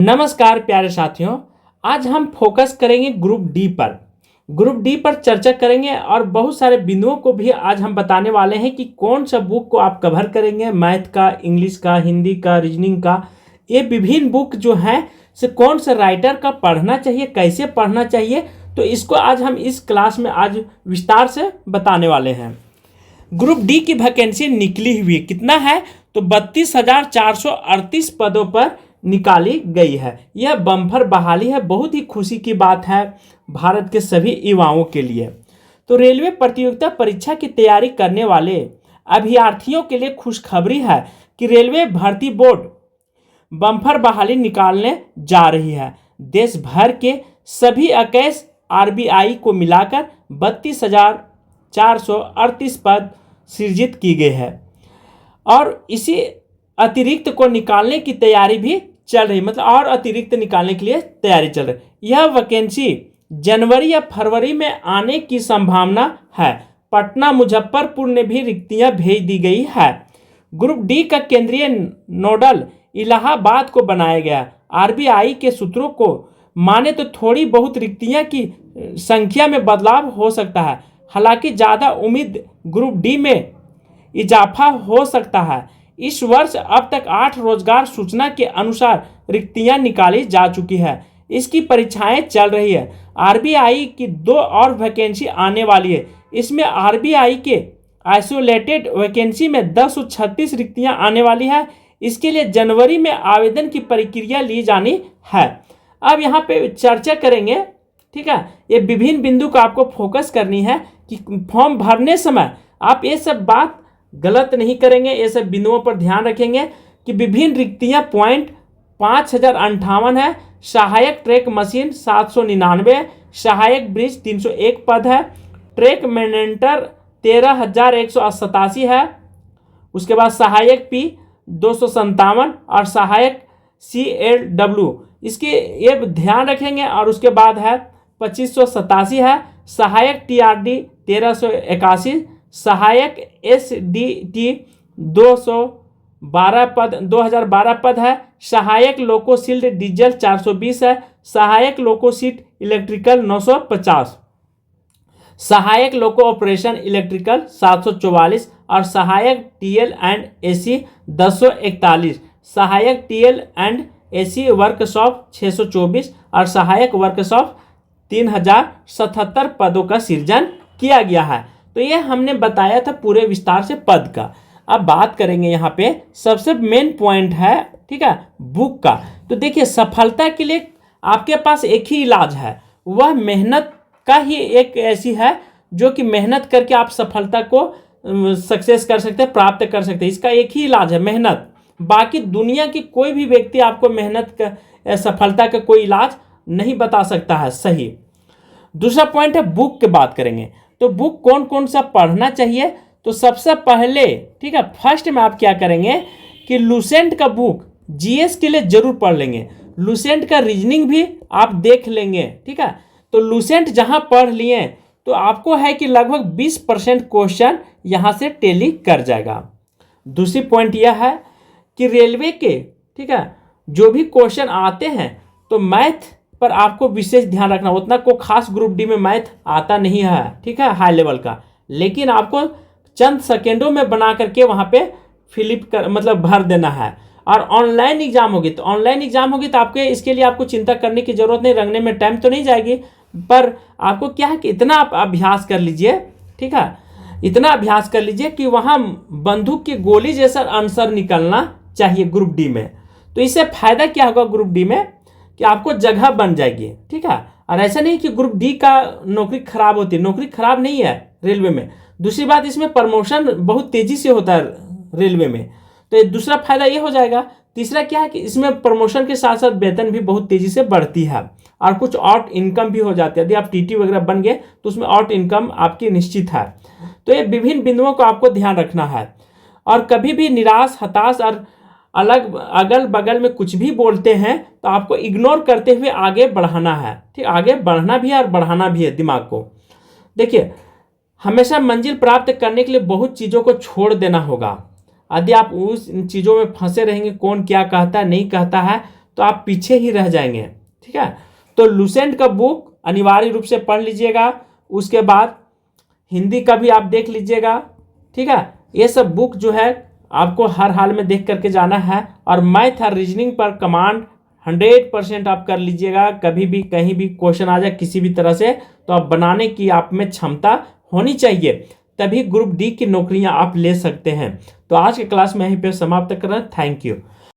नमस्कार प्यारे साथियों। आज हम फोकस करेंगे ग्रुप डी पर। ग्रुप डी पर चर्चा करेंगे और बहुत सारे बिंदुओं को भी आज हम बताने वाले हैं कि कौन सा बुक को आप कवर करेंगे, मैथ का, इंग्लिश का, हिंदी का, रीजनिंग का। ये विभिन्न बुक जो हैं से कौन से राइटर का पढ़ना चाहिए, कैसे पढ़ना चाहिए, तो इसको आज हम इस क्लास में आज विस्तार से बताने वाले हैं। ग्रुप डी की वैकेंसी निकली हुई कितना है, तो 32,438 पदों पर निकाली गई है। यह बम्पर बहाली है, बहुत ही खुशी की बात है भारत के सभी युवाओं के लिए। तो रेलवे प्रतियोगिता परीक्षा की तैयारी करने वाले अभ्यर्थियों के लिए खुशखबरी है कि रेलवे भर्ती बोर्ड बम्पर बहाली निकालने जा रही है। देश भर के सभी 21 आरबीआई को मिलाकर 32,438 पद सृजित की गई है और इसी अतिरिक्त को निकालने की तैयारी भी चल रही, मतलब और अतिरिक्त निकालने के लिए तैयारी चल रही। यह वैकेंसी जनवरी या फरवरी में आने की संभावना है। पटना, मुजफ्फरपुर ने भी रिक्तियां भेज दी गई है। ग्रुप डी का केंद्रीय नोडल इलाहाबाद को बनाया गया। आरबीआई के सूत्रों को माने तो थोड़ी बहुत रिक्तियां की संख्या में बदलाव हो सकता है, हालांकि ज़्यादा उम्मीद ग्रुप डी में इजाफा हो सकता है। इस वर्ष अब तक 8 रोजगार सूचना के अनुसार रिक्तियां निकाली जा चुकी है। इसकी परीक्षाएं चल रही है। आरबीआई की 2 और वैकेंसी आने वाली है। इसमें आरबीआई के आइसोलेटेड वैकेंसी में 1036 रिक्तियां आने वाली है। इसके लिए जनवरी में आवेदन की प्रक्रिया ली जानी है। अब यहाँ पे चर्चा करेंगे, ठीक है। ये विभिन्न बिंदु को आपको फोकस करनी है कि फॉर्म भरने समय आप ये सब बात गलत नहीं करेंगे। ये सब बिंदुओं पर ध्यान रखेंगे कि विभिन्न रिक्तियां पॉइंट 5,058 है। सहायक ट्रैक मशीन 799, सहायक ब्रिज 301 पद है। ट्रैक मेंटेनर 13,187 है। उसके बाद सहायक पी 257 और सहायक CLW इसके ये ध्यान रखेंगे। और उसके बाद है 2587 है। सहायक TRD 1381, सहायक SDT 212 पद 2012 पद है। सहायक लोकोशील्ड डीजल 420 है। सहायक लोकोशीट इलेक्ट्रिकल 950, सहायक लोको ऑपरेशन इलेक्ट्रिकल 744 और सहायक TL एंड AC 1041, सहायक TL एंड AC वर्कशॉप 624 और सहायक वर्कशॉप 3077 पदों का सृजन किया गया है। तो ये हमने बताया था पूरे विस्तार से पद का। अब बात करेंगे यहाँ पे सबसे मेन पॉइंट है, ठीक है, बुक का। तो देखिए, सफलता के लिए आपके पास एक ही इलाज है, वह मेहनत का ही एक ऐसी है जो कि मेहनत करके आप सफलता को सक्सेस कर सकते हैं, प्राप्त कर सकते हैं। इसका एक ही इलाज है, मेहनत। बाकी दुनिया की कोई भी व्यक्ति आपको मेहनत का सफलता का कोई इलाज नहीं बता सकता है। सही। दूसरा पॉइंट है बुक की बात करेंगे। तो बुक कौन कौन सा पढ़ना चाहिए, तो सबसे पहले, ठीक है, फर्स्ट में आप क्या करेंगे कि लुसेंट का बुक जीएस के लिए जरूर पढ़ लेंगे। लुसेंट का रीजनिंग भी आप देख लेंगे, ठीक है। तो लुसेंट जहां पढ़ लिए तो आपको है कि लगभग 20% क्वेश्चन यहां से टेली कर जाएगा। दूसरी पॉइंट यह है कि रेलवे के, ठीक है, जो भी क्वेश्चन आते हैं तो मैथ पर आपको विशेष ध्यान रखना। उतना को खास ग्रुप डी में मैथ आता नहीं है, ठीक है, हाई लेवल का, लेकिन आपको चंद सेकेंडों में बना करके वहाँ पे फिलिप कर मतलब भर देना है। और ऑनलाइन एग्जाम होगी तो आपके इसके लिए आपको चिंता करने की जरूरत नहीं, रंगने में टाइम तो नहीं जाएगी, पर आपको क्या है कि इतना आप अभ्यास कर लीजिए, ठीक है, इतना अभ्यास कर लीजिए कि वहाँ बंदूक की गोली जैसा आंसर निकलना चाहिए ग्रुप डी में। तो इससे फायदा क्या होगा ग्रुप डी में कि आपको जगह बन जाएगी, ठीक है। और ऐसा नहीं कि ग्रुप डी का नौकरी खराब होती है, नौकरी खराब नहीं है रेलवे में। दूसरी बात, इसमें प्रमोशन बहुत तेजी से होता है रेलवे में, तो ये दूसरा फायदा ये हो जाएगा। तीसरा क्या है कि इसमें प्रमोशन के साथ साथ वेतन भी बहुत तेजी से बढ़ती है और कुछ और इनकम भी हो जाती है। यदि आप टीटी वगैरह बन गए तो उसमें और इनकम आपकी निश्चित है। तो ये विभिन्न बिंदुओं को आपको ध्यान रखना है और कभी भी निराश, हताश और अगल बगल में कुछ भी बोलते हैं तो आपको इग्नोर करते हुए आगे बढ़ाना है, ठीक, आगे बढ़ना भी है और बढ़ाना भी है दिमाग को। देखिए, हमेशा मंजिल प्राप्त करने के लिए बहुत चीज़ों को छोड़ देना होगा। यदि आप उस चीज़ों में फंसे रहेंगे, कौन क्या कहता है नहीं कहता है, तो आप पीछे ही रह जाएंगे। ठीक है, तो लुसेंट का बुक अनिवार्य रूप से पढ़ लीजिएगा। उसके बाद हिंदी का भी आप देख लीजिएगा। ठीक है, ये सब बुक जो है आपको हर हाल में देख करके जाना है। और मैथ और रीजनिंग पर कमांड 100% आप कर लीजिएगा। कभी भी कहीं भी क्वेश्चन आ जाए किसी भी तरह से, तो आप बनाने की आप में क्षमता होनी चाहिए, तभी ग्रुप डी की नौकरियां आप ले सकते हैं। तो आज के क्लास में यहीं पे समाप्त कर रहे हैं। Thank you.